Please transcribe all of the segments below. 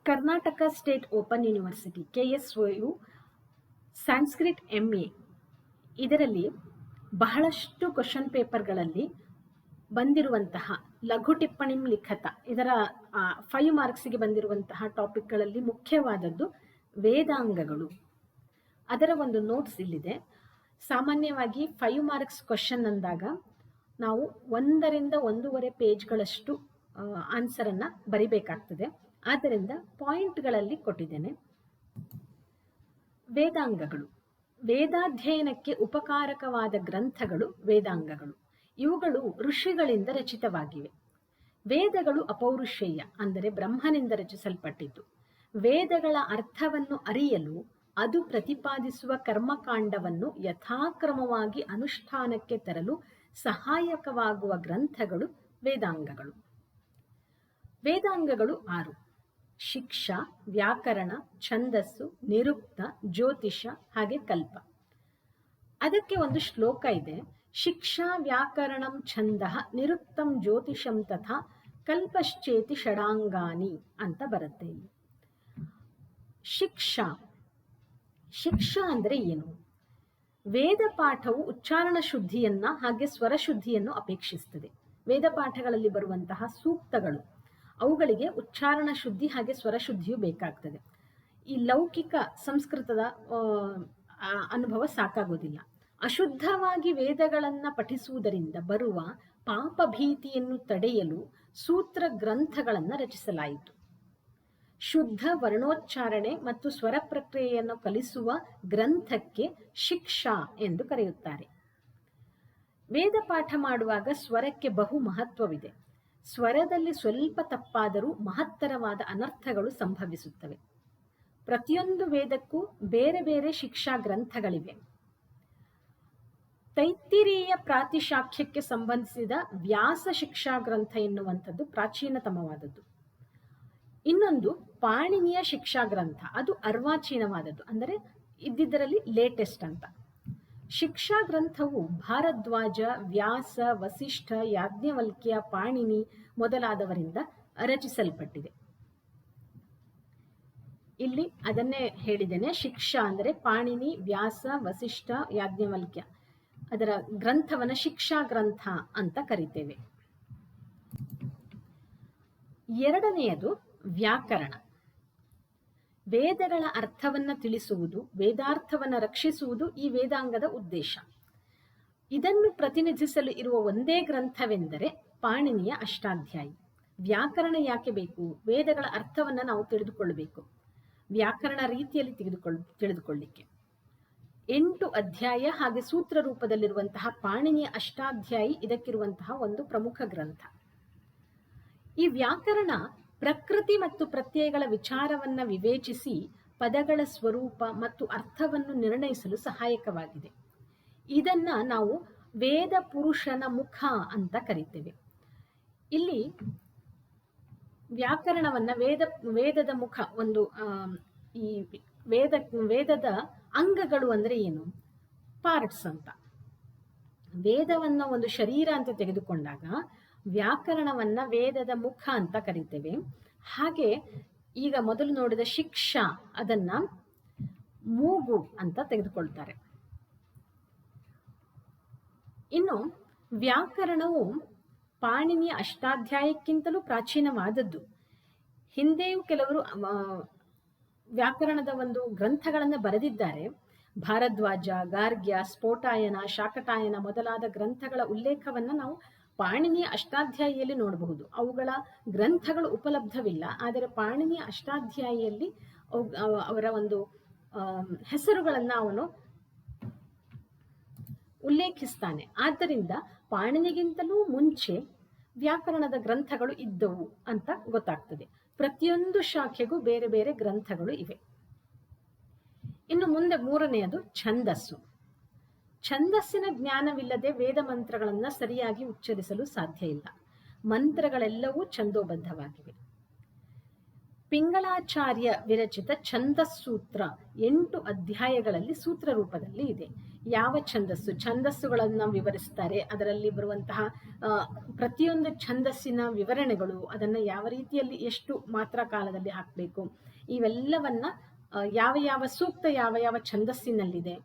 Karnataka state open university KSOU Sanskrit MA ಇದರಲ್ಲಿ ಬಹಳಷ್ಟು question ಪೇಪರ್ಗಳಲ್ಲಿ ಬಂದಿರುವಂತಹ ಲಘು ಟಿಪ್ಪಣಿ ಲಿಖತ ಇದರ 5 ಮಾರ್ಕ್ಸ್ಗೆ ಬಂದಿರುವಂತಹ ಟಾಪಿಕ್ಗಳಲ್ಲಿ ಮುಖ್ಯವಾದದ್ದು ವೇದಾಂಗಗಳು. ಅದರ ಒಂದು ನೋಟ್ಸ್ ಇಲ್ಲಿದೆ. ಸಾಮಾನ್ಯವಾಗಿ 5 ಮಾರ್ಕ್ಸ್ ಕ್ವಶನ್ ಅಂದಾಗ ನಾವು 1 ರಿಂದ 1.5 ಪೇಜ್ಗಳಷ್ಟು ಆನ್ಸರನ್ನು ಬರಿಬೇಕಾಗ್ತದೆ. ಆದ್ದರಿಂದ ಪಾಯಿಂಟ್ಗಳಲ್ಲಿ ಕೊಟ್ಟಿದ್ದೇನೆ. ವೇದಾಂಗಗಳು ವೇದಾಧ್ಯಯನಕ್ಕೆ ಉಪಕಾರಕವಾದ ಗ್ರಂಥಗಳು ವೇದಾಂಗಗಳು. ಇವುಗಳು ಋಷಿಗಳಿಂದ ರಚಿತವಾಗಿವೆ. ವೇದಗಳು ಅಪೌರುಷೇಯ, ಅಂದರೆ ಬ್ರಹ್ಮನಿಂದ ರಚಿಸಲ್ಪಟ್ಟಿದ್ದು. ವೇದಗಳ ಅರ್ಥವನ್ನು ಅರಿಯಲು ಅದು ಪ್ರತಿಪಾದಿಸುವ ಕರ್ಮಕಾಂಡವನ್ನು ಯಥಾಕ್ರಮವಾಗಿ ಅನುಷ್ಠಾನಕ್ಕೆ ತರಲು ಸಹಾಯಕವಾಗುವ ಗ್ರಂಥಗಳು ವೇದಾಂಗಗಳು. ವೇದಾಂಗಗಳು 6: ಶಿಕ್ಷಾ, ವ್ಯಾಕರಣ, ಛಂದಸ್ಸು, ನಿರುಕ್ತ, ಜ್ಯೋತಿಷ ಹಾಗೆ ಕಲ್ಪ. ಅದಕ್ಕೆ ಒಂದು ಶ್ಲೋಕ ಇದೆ. ಶಿಕ್ಷಾ ವ್ಯಾಕರಣಂ ಛಂದಃ ನಿರುಕ್ತಂ ಜ್ಯೋತಿಷಂ ತಥಾ ಕಲ್ಪಶ್ಚೇತಿ ಷಡಾಂಗಾನಿ ಅಂತ ಬರುತ್ತೆ ಇಲ್ಲಿ. ಶಿಕ್ಷಾ ಅಂದರೆ ಏನು? ವೇದ ಪಾಠವು ಉಚ್ಚಾರಣ ಶುದ್ಧಿಯನ್ನ ಹಾಗೆ ಸ್ವರ ಶುದ್ಧಿಯನ್ನು ಅಪೇಕ್ಷಿಸುತ್ತದೆ. ವೇದ ಪಾಠಗಳಲ್ಲಿ ಬರುವಂತಹ ಸೂಕ್ತಗಳು ಅವುಗಳಿಗೆ ಉಚ್ಚಾರಣ ಶುದ್ಧಿ ಹಾಗೆ ಸ್ವರ ಶುದ್ಧಿಯು ಬೇಕಾಗ್ತದೆ. ಈ ಲೌಕಿಕ ಸಂಸ್ಕೃತದ ಅನುಭವ ಸಾಕಾಗೋದಿಲ್ಲ. ಅಶುದ್ಧವಾಗಿ ವೇದಗಳನ್ನು ಪಠಿಸುವುದರಿಂದ ಬರುವ ಪಾಪ ಭೀತಿಯನ್ನು ತಡೆಯಲು ಸೂತ್ರ ಗ್ರಂಥಗಳನ್ನು ರಚಿಸಲಾಯಿತು. ಶುದ್ಧ ವರ್ಣೋಚ್ಚಾರಣೆ ಮತ್ತು ಸ್ವರ ಪ್ರಕ್ರಿಯೆಯನ್ನು ಕಲಿಸುವ ಗ್ರಂಥಕ್ಕೆ ಶಿಕ್ಷಾ ಎಂದು ಕರೆಯುತ್ತಾರೆ. ವೇದ ಪಾಠ ಮಾಡುವಾಗ ಸ್ವರಕ್ಕೆ ಬಹು ಮಹತ್ವವಿದೆ. ಸ್ವರದಲ್ಲಿ ಸ್ವಲ್ಪ ತಪ್ಪಾದರೂ ಮಹತ್ತರವಾದ ಅನರ್ಥಗಳು ಸಂಭವಿಸುತ್ತವೆ. ಪ್ರತಿಯೊಂದು ವೇದಕ್ಕೂ ಬೇರೆ ಬೇರೆ ಶಿಕ್ಷಾ ಗ್ರಂಥಗಳಿವೆ. ತೈತ್ತಿರೀಯ ಪ್ರಾತಿಶಾಖ್ಯಕ್ಕೆ ಸಂಬಂಧಿಸಿದ ವ್ಯಾಸ ಶಿಕ್ಷಾ ಗ್ರಂಥ ಎನ್ನುವಂಥದ್ದು ಪ್ರಾಚೀನತಮವಾದದ್ದು. ಇನ್ನೊಂದು ಪಾಣಿನಿಯ ಶಿಕ್ಷಾ ಗ್ರಂಥ, ಅದು ಅರ್ವಾಚೀನವಾದದ್ದು, ಅಂದರೆ ಇದ್ದಿದ್ದರಲ್ಲಿ ಲೇಟೆಸ್ಟ್ ಅಂತ. ಶಿಕ್ಷಾ ಗ್ರಂಥವು ಭಾರದ್ವಾಜ, ವ್ಯಾಸ, ವಸಿಷ್ಠ, ಯಾಜ್ಞವಲ್ಕ್ಯ, ಪಾಣಿನಿ ಮೊದಲಾದವರಿಂದ ರಚಿಸಲ್ಪಟ್ಟಿದೆ. ಇಲ್ಲಿ ಅದನ್ನೇ ಹೇಳಿದ್ದೇನೆ. ಶಿಕ್ಷಾ ಅಂದರೆ ಪಾಣಿನಿ, ವ್ಯಾಸ, ವಸಿಷ್ಠ, ಯಾಜ್ಞವಲ್ಕ್ಯ ಅದರ ಗ್ರಂಥವನ್ನು ಶಿಕ್ಷಾ ಗ್ರಂಥ ಅಂತ ಕರಿತೇವೆ. ಎರಡನೆಯದು ವ್ಯಾಕರಣ. ವೇದಗಳ ಅರ್ಥವನ್ನು ತಿಳಿಸುವುದು, ವೇದಾರ್ಥವನ್ನು ರಕ್ಷಿಸುವುದು ಈ ವೇದಾಂಗದ ಉದ್ದೇಶ. ಇದನ್ನು ಪ್ರತಿನಿಧಿಸಲು ಇರುವ ಒಂದೇ ಗ್ರಂಥವೆಂದರೆ ಪಾಣಿನಿಯ ಅಷ್ಟಾಧ್ಯಾಯಿ. ವ್ಯಾಕರಣ ಯಾಕೆ ಬೇಕು? ವೇದಗಳ ಅರ್ಥವನ್ನು ನಾವು ತಿಳಿದುಕೊಳ್ಳಬೇಕು, ವ್ಯಾಕರಣ ರೀತಿಯಲ್ಲಿ ತಿಳಿದುಕೊಳ್ಳಿಕ್ಕೆ. 8 ಅಧ್ಯಾಯ ಹಾಗೆ ಸೂತ್ರ ರೂಪದಲ್ಲಿರುವಂತಹ ಪಾಣಿನಿಯ ಅಷ್ಟಾಧ್ಯಾಯಿ ಇದಕ್ಕಿರುವಂತಹ ಒಂದು ಪ್ರಮುಖ ಗ್ರಂಥ. ಈ ವ್ಯಾಕರಣ ಪ್ರಕೃತಿ ಮತ್ತು ಪ್ರತ್ಯಯಗಳ ವಿಚಾರವನ್ನು ವಿವೇಚಿಸಿ ಪದಗಳ ಸ್ವರೂಪ ಮತ್ತು ಅರ್ಥವನ್ನು ನಿರ್ಣಯಿಸಲು ಸಹಾಯಕವಾಗಿದೆ. ಇದನ್ನ ನಾವು ವೇದ ಪುರುಷನ ಮುಖ ಅಂತ ಕರಿತೇವೆ. ಇಲ್ಲಿ ವ್ಯಾಕರಣವನ್ನ ವೇದದ ಮುಖ, ಒಂದು ಈ ವೇದದ ಅಂಗಗಳು ಅಂದ್ರೆ ಏನು? ಪಾರ್ಟ್ಸ್ ಅಂತ. ವೇದವನ್ನ ಒಂದು ಶರೀರ ಅಂತ ತೆಗೆದುಕೊಂಡಾಗ ವ್ಯಾಕರಣವನ್ನ ವೇದದ ಮುಖ ಅಂತ ಕರಿತೇವೆ. ಹಾಗೆ ಈಗ ಮೊದಲು ನೋಡಿದ ಶಿಕ್ಷಾ ಅದನ್ನ ಮೂಗು ಅಂತ ತೆಗೆದುಕೊಳ್ತಾರೆ. ಇನ್ನು ವ್ಯಾಕರಣವು ಪಾಣಿನಿಯ ಅಷ್ಟಾಧ್ಯಾಯಕ್ಕಿಂತಲೂ ಪ್ರಾಚೀನವಾದದ್ದು. ಹಿಂದೆಯೂ ಕೆಲವರು ವ್ಯಾಕರಣದ ಒಂದು ಗ್ರಂಥಗಳನ್ನು ಬರೆದಿದ್ದಾರೆ. ಭಾರದ್ವಾಜ, ಗಾರ್ಗ್ಯ, ಸ್ಫೋಟಾಯನ, ಶಾಕಟಾಯನ ಮೊದಲಾದ ಗ್ರಂಥಗಳ ಉಲ್ಲೇಖವನ್ನು ನಾವು ಪಾಣಿನಿಯ ಅಷ್ಟಾಧ್ಯಾಯಿಯಲ್ಲಿ ನೋಡಬಹುದು. ಅವುಗಳ ಗ್ರಂಥಗಳು ಉಪಲಬ್ಧವಿಲ್ಲ, ಆದರೆ ಪಾಣಿನಿಯ ಅಷ್ಟಾಧ್ಯಾಯಿಯಲ್ಲಿ ಅವರ ಒಂದು ಹೆಸರುಗಳನ್ನು ಅವನು ಉಲ್ಲೇಖಿಸ್ತಾನೆ. ಆದ್ದರಿಂದ ಪಾಣಿನಿಗಿಂತಲೂ ಮುಂಚೆ ವ್ಯಾಕರಣದ ಗ್ರಂಥಗಳು ಇದ್ದವು ಅಂತ ಗೊತ್ತಾಗ್ತದೆ. ಪ್ರತಿಯೊಂದು ಶಾಖೆಗೂ ಬೇರೆ ಬೇರೆ ಗ್ರಂಥಗಳು ಇವೆ. ಇನ್ನು ಮುಂದೆ ಮೂರನೆಯದು ಛಂದಸ್ಸು. ಛಂದಸ್ಸಿನ ಜ್ಞಾನವಿಲ್ಲದೆ ವೇದ ಮಂತ್ರಗಳನ್ನು ಸರಿಯಾಗಿ ಉಚ್ಚರಿಸಲು ಸಾಧ್ಯ ಇಲ್ಲ. ಮಂತ್ರಗಳೆಲ್ಲವೂ ಛಂದೋಬದ್ಧವಾಗಿವೆ. ಪಿಂಗಳಾಚಾರ್ಯ ವಿರಚಿತ ಛಂದಸ್ಸೂತ್ರ 8 ಅಧ್ಯಾಯಗಳಲ್ಲಿ ಸೂತ್ರ ರೂಪದಲ್ಲಿ ಇದೆ. ಯಾವ ಛಂದಸ್ಸುಗಳನ್ನು ವಿವರಿಸ್ತಾರೆ, ಅದರಲ್ಲಿ ಬರುವಂತಹ ಪ್ರತಿಯೊಂದು ಛಂದಸ್ಸಿನ ವಿವರಣೆಗಳು, ಅದನ್ನು ಯಾವ ರೀತಿಯಲ್ಲಿ ಎಷ್ಟು ಮಾತ್ರ ಕಾಲದಲ್ಲಿ ಹಾಕಬೇಕು, ಇವೆಲ್ಲವನ್ನ ಯಾವ ಯಾವ ಸೂಕ್ತ ಯಾವ ಯಾವ ಛಂದಸ್ಸಿನಲ್ಲಿದೆ.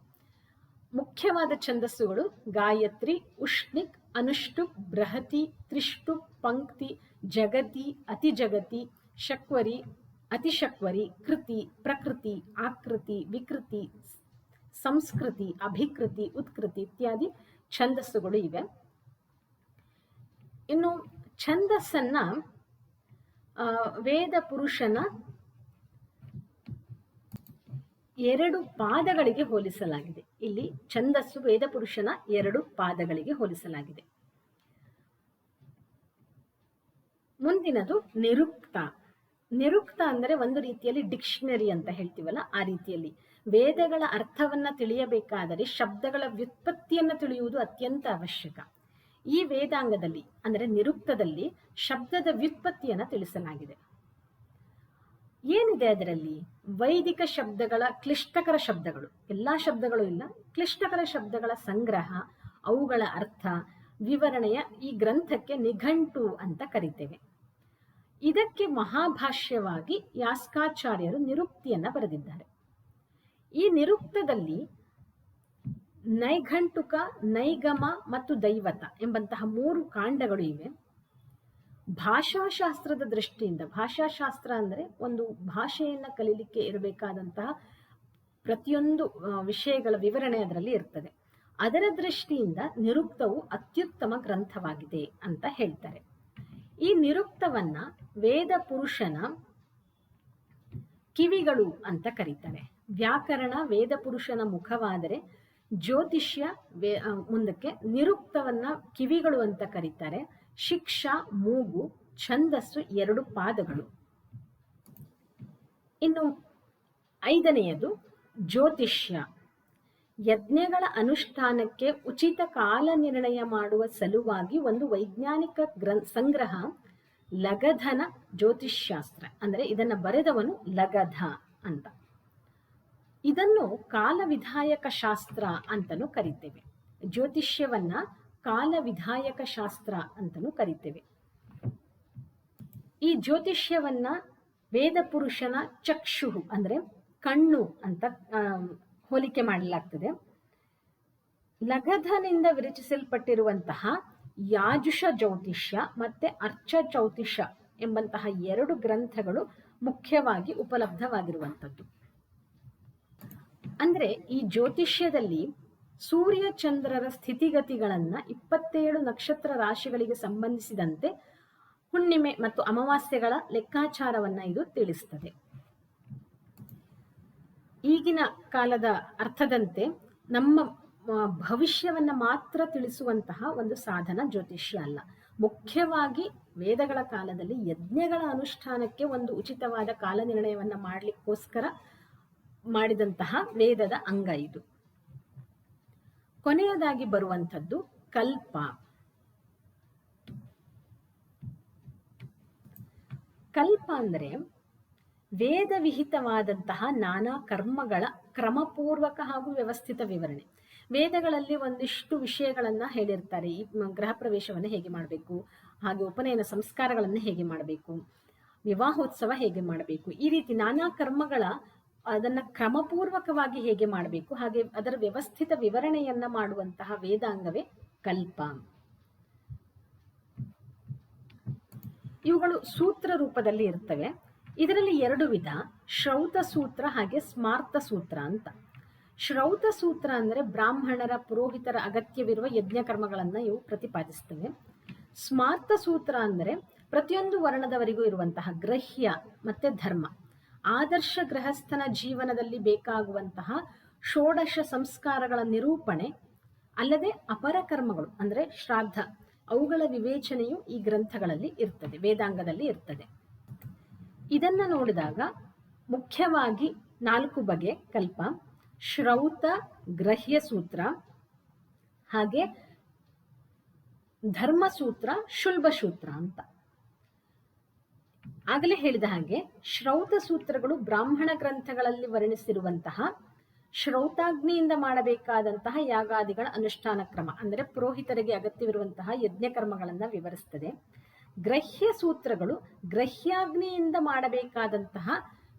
ಮುಖ್ಯವಾದ ಛಂದಸ್ಸುಗಳು ಗಾಯತ್ರಿ, ಉಷ್ಣಿಕ್, ಅನುಷ್ಠುಪ್, ಬೃಹತಿ, ತ್ರಿಷ್ಟುಪ್, ಪಂಕ್ತಿ, ಜಗತಿ, ಅತಿಜಗತಿ, ಶಕ್ವರಿ, ಅತಿಶಕ್ವರಿ, ಕೃತಿ, ಪ್ರಕೃತಿ, ಆಕೃತಿ, ವಿಕೃತಿ, ಸಂಸ್ಕೃತಿ, ಅಭಿಕೃತಿ, ಉತ್ಕೃತಿ ಇತ್ಯಾದಿ ಛಂದಸ್ಸುಗಳು ಇವೆ. ಇನ್ನು ಛಂದಸ್ಸನ್ನ ವೇದ ಪುರುಷನ 2 ಪಾದಗಳಿಗೆ ಹೋಲಿಸಲಾಗಿದೆ. ಇಲ್ಲಿ ಛಂದಸ್ಸು ವೇದ ಪುರುಷನ 2 ಪಾದಗಳಿಗೆ ಹೋಲಿಸಲಾಗಿದೆ. ಮುಂದಿನದು ನಿರುಕ್ತ. ನಿರುಕ್ತ ಅಂದರೆ ಒಂದು ರೀತಿಯಲ್ಲಿ ಡಿಕ್ಷನರಿ ಅಂತ ಹೇಳ್ತೀವಲ್ಲ, ಆ ರೀತಿಯಲ್ಲಿ ವೇದಗಳ ಅರ್ಥವನ್ನ ತಿಳಿಯಬೇಕಾದರೆ ಶಬ್ದಗಳ ವ್ಯುತ್ಪತ್ತಿಯನ್ನು ತಿಳಿಯುವುದು ಅತ್ಯಂತ ಅವಶ್ಯಕ. ಈ ವೇದಾಂಗದಲ್ಲಿ ಅಂದರೆ ನಿರುಕ್ತದಲ್ಲಿ ಶಬ್ದದ ವ್ಯುತ್ಪತ್ತಿಯನ್ನು ತಿಳಿಸಲಾಗಿದೆ. ಏನಿದೆ ಅದರಲ್ಲಿ? ವೈದಿಕ ಶಬ್ದಗಳ, ಕ್ಲಿಷ್ಟಕರ ಶಬ್ದಗಳು, ಎಲ್ಲಾ ಶಬ್ದಗಳು ಇಲ್ಲ, ಕ್ಲಿಷ್ಟಕರ ಶಬ್ದಗಳ ಸಂಗ್ರಹ, ಅವುಗಳ ಅರ್ಥ ವಿವರಣೆಯ ಈ ಗ್ರಂಥಕ್ಕೆ ನಿಘಂಟು ಅಂತ ಕರಿತೇವೆ. ಇದಕ್ಕೆ ಮಹಾಭಾಷ್ಯವಾಗಿ ಯಾಸ್ಕಾಚಾರ್ಯರು ನಿರುಕ್ತಿಯನ್ನ ಬರೆದಿದ್ದಾರೆ. ಈ ನಿರುಕ್ತದಲ್ಲಿ ನೈಘಂಟುಕ, ನೈಗಮ ಮತ್ತು ದೈವತ ಎಂಬಂತಹ 3 ಕಾಂಡಗಳು ಇವೆ. ಭಾಷಾಶಾಸ್ತ್ರದ ದೃಷ್ಟಿಯಿಂದ, ಭಾಷಾಶಾಸ್ತ್ರ ಅಂದರೆ ಒಂದು ಭಾಷೆಯನ್ನ ಕಲೀಲಿಕ್ಕೆ ಇರಬೇಕಾದಂತಹ ಪ್ರತಿಯೊಂದು ವಿಷಯಗಳ ವಿವರಣೆ ಅದರಲ್ಲಿ ಇರ್ತದೆ. ಅದರ ದೃಷ್ಟಿಯಿಂದ ನಿರುಕ್ತವು ಅತ್ಯುತ್ತಮ ಗ್ರಂಥವಾಗಿದೆ ಅಂತ ಹೇಳ್ತಾರೆ. ಈ ನಿರುಕ್ತವನ್ನ ವೇದ ಪುರುಷನ ಕಿವಿಗಳು ಅಂತ ಕರೀತಾರೆ. ವ್ಯಾಕರಣ ವೇದ ಪುರುಷನ ಮುಖವಾದರೆ ಜ್ಯೋತಿಷ್ಯ ಮುಂದಕ್ಕೆ ನಿರುಕ್ತವನ್ನ ಕಿವಿಗಳು ಅಂತ ಕರೀತಾರೆ. ಶಿಕ್ಷಾ ಮೂಗು, ಛಂದಸ್ಸು 2 ಪಾದಗಳು. ಇನ್ನು 5ನೆಯದು ಜ್ಯೋತಿಷ್ಯ. ಯಜ್ಞಗಳ ಅನುಷ್ಠಾನಕ್ಕೆ ಉಚಿತ ಕಾಲ ನಿರ್ಣಯ ಮಾಡುವ ಸಲುವಾಗಿ ಒಂದು ವೈಜ್ಞಾನಿಕ ಸಂಗ್ರಹ ಲಗಧನ ಜ್ಯೋತಿಷ್ಶಾಸ್ತ್ರ. ಅಂದರೆ ಇದನ್ನ ಬರೆದವನು ಲಗಧ ಅಂತ. ಇದನ್ನು ಕಾಲವಿಧಾಯಕ ಶಾಸ್ತ್ರ ಅಂತಲೂ ಕರಿತೇವೆ. ಜ್ಯೋತಿಷ್ಯವನ್ನ ಕಾಲವಿಧಾಯಕ ಶಾಸ್ತ್ರ ಅಂತಲೂ ಕರಿತೇವೆ. ಈ ಜ್ಯೋತಿಷ್ಯವನ್ನ ವೇದ ಪುರುಷನ ಚಕ್ಷು ಅಂದ್ರೆ ಕಣ್ಣು ಅಂತ ಹೋಲಿಕೆ ಮಾಡಲಾಗ್ತದೆ. ಲಗಧನಿಂದ ವಿರಚಿಸಲ್ಪಟ್ಟಿರುವಂತಹ ಯಾಜುಷ ಜ್ಯೋತಿಷ್ಯ ಮತ್ತೆ ಅರ್ಚ ಜ್ಯೋತಿಷ್ಯ ಎಂಬಂತಹ 2 ಗ್ರಂಥಗಳು ಮುಖ್ಯವಾಗಿ ಉಪಲಬ್ಧವಾಗಿರುವಂಥದ್ದು. ಅಂದ್ರೆ ಈ ಜ್ಯೋತಿಷ್ಯದಲ್ಲಿ ಸೂರ್ಯ ಚಂದ್ರರ ಸ್ಥಿತಿಗತಿಗಳನ್ನ 27 ನಕ್ಷತ್ರ ರಾಶಿಗಳಿಗೆ ಸಂಬಂಧಿಸಿದಂತೆ ಹುಣ್ಣಿಮೆ ಮತ್ತು ಅಮಾವಾಸ್ಯೆಗಳ ಲೆಕ್ಕಾಚಾರವನ್ನ ಇದು ತಿಳಿಸ್ತದೆ. ಈಗಿನ ಕಾಲದ ಅರ್ಥದಂತೆ ನಮ್ಮ ಭವಿಷ್ಯವನ್ನ ಮಾತ್ರ ತಿಳಿಸುವಂತಹ ಒಂದು ಸಾಧನ ಜ್ಯೋತಿಷ್ಯ ಅಲ್ಲ. ಮುಖ್ಯವಾಗಿ ವೇದಗಳ ಕಾಲದಲ್ಲಿ ಯಜ್ಞಗಳ ಅನುಷ್ಠಾನಕ್ಕೆ ಒಂದು ಉಚಿತವಾದ ಕಾಲ ನಿರ್ಣಯವನ್ನ ಮಾಡಲಿಕ್ಕೋಸ್ಕರ ಮಾಡಿದಂತಹ ವೇದದ ಅಂಗ ಇದು. ಕೊನೆಯದಾಗಿ ಬರುವಂಥದ್ದು ಕಲ್ಪ. ಕಲ್ಪ ಅಂದರೆ ವೇದ ವಿಹಿತವಾದಂತಹ ನಾನಾ ಕರ್ಮಗಳ ಕ್ರಮಪೂರ್ವಕ ಹಾಗೂ ವ್ಯವಸ್ಥಿತ ವಿವರಣೆ. ವೇದಗಳಲ್ಲಿ ಒಂದಿಷ್ಟು ವಿಷಯಗಳನ್ನ ಹೇಳಿರ್ತಾರೆ. ಈ ಗೃಹ ಪ್ರವೇಶವನ್ನು ಹೇಗೆ ಮಾಡಬೇಕು, ಹಾಗೆ ಉಪನಯನ ಸಂಸ್ಕಾರಗಳನ್ನು ಹೇಗೆ ಮಾಡಬೇಕು, ವಿವಾಹೋತ್ಸವ ಹೇಗೆ ಮಾಡಬೇಕು, ಈ ರೀತಿ ನಾನಾ ಕರ್ಮಗಳ ಅದನ್ನ ಕ್ರಮಪೂರ್ವಕವಾಗಿ ಹೇಗೆ ಮಾಡಬೇಕು, ಹಾಗೆ ಅದರ ವ್ಯವಸ್ಥಿತ ವಿವರಣೆಯನ್ನ ಮಾಡುವಂತಹ ವೇದಾಂಗವೇ ಕಲ್ಪ. ಇವುಗಳು ಸೂತ್ರ ರೂಪದಲ್ಲಿ ಇರ್ತವೆ. ಇದರಲ್ಲಿ 2 ವಿಧ, ಶ್ರೌತ ಸೂತ್ರ ಹಾಗೆ ಸ್ಮಾರ್ತ ಸೂತ್ರ ಅಂತ. ಶ್ರೌತ ಸೂತ್ರ ಅಂದರೆ ಬ್ರಾಹ್ಮಣರ ಪುರೋಹಿತರ ಅಗತ್ಯವಿರುವ ಯಜ್ಞ ಕರ್ಮಗಳನ್ನ ಇವು ಪ್ರತಿಪಾದಿಸ್ತವೆ. ಸ್ಮಾರ್ತ ಸೂತ್ರ ಅಂದರೆ ಪ್ರತಿಯೊಂದು ವರ್ಣದವರಿಗೂ ಇರುವಂತಹ ಗ್ರಹ್ಯ ಮತ್ತೆ ಧರ್ಮ, ಆದರ್ಶ ಗೃಹಸ್ಥನ ಜೀವನದಲ್ಲಿ ಬೇಕಾಗುವಂತಹ ಷೋಡಶ ಸಂಸ್ಕಾರಗಳ ನಿರೂಪಣೆ, ಅಲ್ಲದೆ ಅಪರ ಕರ್ಮಗಳು ಅಂದರೆ ಶ್ರಾದ್ದ, ಅವುಗಳ ವಿವೇಚನೆಯು ಈ ಗ್ರಂಥಗಳಲ್ಲಿ ಇರ್ತದೆ, ವೇದಾಂಗದಲ್ಲಿ ಇರ್ತದೆ. ಇದನ್ನ ನೋಡಿದಾಗ ಮುಖ್ಯವಾಗಿ 4 ಬಗೆ ಕಲ್ಪ: ಶ್ರೌತ, ಗ್ರಹ್ಯ ಸೂತ್ರ, ಹಾಗೆ ಧರ್ಮಸೂತ್ರ, ಶುಲ್ಬ ಸೂತ್ರ ಅಂತ. ಆಗಲೇ ಹೇಳಿದ ಹಾಗೆ ಶ್ರೌತ ಸೂತ್ರಗಳು ಬ್ರಾಹ್ಮಣ ಗ್ರಂಥಗಳಲ್ಲಿ ವರ್ಣಿಸಿರುವಂತಹ ಶ್ರೌತಾಗ್ನಿಯಿಂದ ಮಾಡಬೇಕಾದಂತಹ ಯಾಗಾದಿಗಳ ಅನುಷ್ಠಾನ ಕ್ರಮ ಅಂದರೆ ಪುರೋಹಿತರಿಗೆ ಅಗತ್ಯವಿರುವಂತಹ ಯಜ್ಞ ಕರ್ಮಗಳನ್ನು ವಿವರಿಸ್ತದೆ. ಗ್ರಹ್ಯ ಸೂತ್ರಗಳು ಗ್ರಹ್ಯಾಗ್ನಿಯಿಂದ ಮಾಡಬೇಕಾದಂತಹ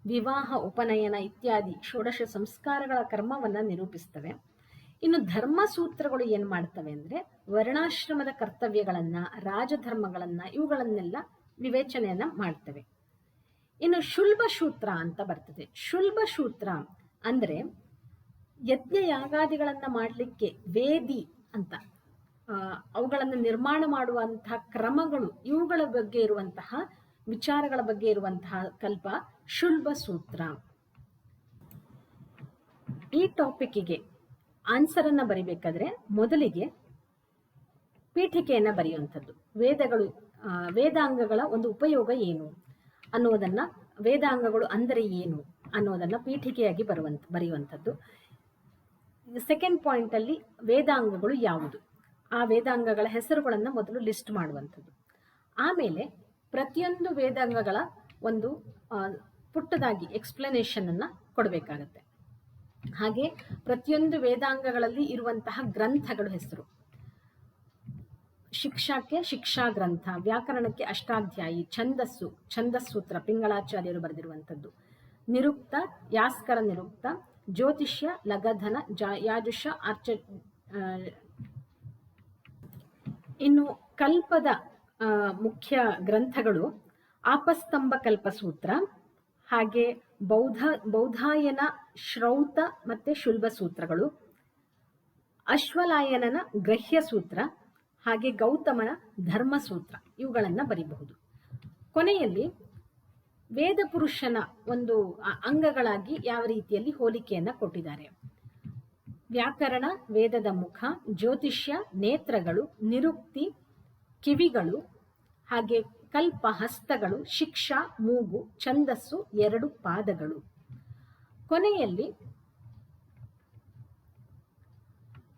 ವಿವಾಹ, ಉಪನಯನ ಇತ್ಯಾದಿ ಷೋಡಶ ಸಂಸ್ಕಾರಗಳ ಕರ್ಮವನ್ನು ನಿರೂಪಿಸ್ತವೆ. ಇನ್ನು ಧರ್ಮ ಸೂತ್ರಗಳು ಏನ್ ಮಾಡ್ತವೆ ಅಂದ್ರೆ ವರ್ಣಾಶ್ರಮದ ಕರ್ತವ್ಯಗಳನ್ನ, ರಾಜಧರ್ಮಗಳನ್ನ, ಇವುಗಳನ್ನೆಲ್ಲ ವಿವೇಚನೆಯನ್ನ ಮಾಡ್ತವೆ. ಇನ್ನು ಶುಲ್ಬ ಸೂತ್ರ ಅಂತ ಬರ್ತದೆ. ಶುಲ್ಬ ಸೂತ್ರ ಅಂದ್ರೆ ಯಜ್ಞ ಯಾಗಾದಿಗಳನ್ನ ಮಾಡಲಿಕ್ಕೆ ವೇದಿ ಅಂತ, ಅವುಗಳನ್ನು ನಿರ್ಮಾಣ ಮಾಡುವಂತಹ ಕ್ರಮಗಳು, ಇವುಗಳ ಬಗ್ಗೆ ಇರುವಂತಹ ವಿಚಾರಗಳ ಬಗ್ಗೆ ಇರುವಂತಹ ಕಲ್ಪ ಶುಲ್ಬ ಸೂತ್ರ. ಈ ಟಾಪಿಕ್ಗೆ ಆನ್ಸರ್ ಅನ್ನ ಬರಿಬೇಕಾದ್ರೆ ಮೊದಲಿಗೆ ಪೀಠಿಕೆಯನ್ನ ಬರೆಯುವಂಥದ್ದು. ವೇದಾಂಗಗಳ ಒಂದು ಉಪಯೋಗ ಏನು ಅನ್ನೋದನ್ನ, ವೇದಾಂಗಗಳು ಅಂದರೆ ಏನು ಅನ್ನೋದನ್ನ ಪೀಠಿಕೆಯಾಗಿ ಬರೆಯುವಂಥದ್ದು. ಸೆಕೆಂಡ್ ಪಾಯಿಂಟ್ ಅಲ್ಲಿ ವೇದಾಂಗಗಳು ಯಾವುದು, ಆ ವೇದಾಂಗಗಳ ಹೆಸರುಗಳನ್ನ ಮೊದಲು ಲಿಸ್ಟ್ ಮಾಡುವಂಥದ್ದು. ಆಮೇಲೆ ಪ್ರತಿಯೊಂದು ವೇದಾಂಗಗಳ ಒಂದು ಪುಟ್ಟದಾಗಿ ಎಕ್ಸ್ಪ್ಲನೇಷನ್ ಅನ್ನ ಕೊಡಬೇಕಾಗತ್ತೆ. ಹಾಗೆ ಪ್ರತಿಯೊಂದು ವೇದಾಂಗಗಳಲ್ಲಿ ಇರುವಂತಹ ಗ್ರಂಥಗಳು ಹೆಸರು. ಶಿಕ್ಷಾಕ್ಕೆ ಶಿಕ್ಷಾ ಗ್ರಂಥ, ವ್ಯಾಕರಣಕ್ಕೆ ಅಷ್ಟಾಧ್ಯಾಯಿ, ಛಂದಸ್ಸೂತ್ರ ಪಿಂಗಳಾಚಾರ್ಯರು ಬರೆದಿರುವಂಥದ್ದು, ನಿರುಕ್ತ ಯಾಸ್ಕರ ನಿರುಕ್ತ, ಜ್ಯೋತಿಷ್ಯ ಲಗಧನ, ಯಾಜುಷ ಇನ್ನು ಕಲ್ಪದ ಮುಖ್ಯ ಗ್ರಂಥಗಳು ಆಪಸ್ತಂಭ ಕಲ್ಪಸೂತ್ರ, ಹಾಗೆ ಬೌಧಾಯನ ಶ್ರೌತ ಮತ್ತೆ ಶುಲ್ಬ ಸೂತ್ರಗಳು, ಅಶ್ವಲಾಯನನ ಗ್ರಹ್ಯ ಸೂತ್ರ, ಹಾಗೆ ಗೌತಮನ ಧರ್ಮಸೂತ್ರ, ಇವುಗಳನ್ನ ಬರೀಬಹುದು. ಕೊನೆಯಲ್ಲಿ ವೇದ ಪುರುಷನ ಒಂದು ಅಂಗಗಳಾಗಿ ಯಾವ ರೀತಿಯಲ್ಲಿ ಹೋಲಿಕೆಯನ್ನ ಕೊಟ್ಟಿದ್ದಾರೆ. ವ್ಯಾಕರಣ ವೇದದ ಮುಖ, ಜ್ಯೋತಿಷ್ಯ ನೇತ್ರಗಳು, ನಿರುಕ್ತಿ ಕಿವಿಗಳು, ಹಾಗೆ ಕಲ್ಪ ಹಸ್ತಗಳು, ಶಿಕ್ಷಾ ಮೂಗು, ಛಂದಸ್ಸು 2 ಪಾದಗಳು. ಕೊನೆಯಲ್ಲಿ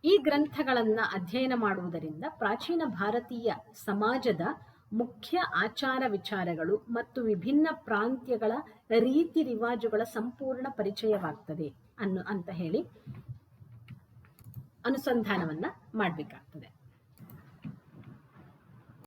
ಈ ಗ್ರಂಥಗಳನ್ನ ಅಧ್ಯಯನ ಮಾಡುವುದರಿಂದ ಪ್ರಾಚೀನ ಭಾರತೀಯ ಸಮಾಜದ ಮುಖ್ಯ ಆಚಾರ ವಿಚಾರಗಳು ಮತ್ತು ವಿಭಿನ್ನ ಪ್ರಾಂತ್ಯಗಳ ರೀತಿ ರಿವಾಜುಗಳ ಸಂಪೂರ್ಣ ಪರಿಚಯವಾಗ್ತದೆ ಅಂತ ಹೇಳಿ ಅನುಸಂಧಾನವನ್ನ ಮಾಡಬೇಕಾಗ್ತದೆ.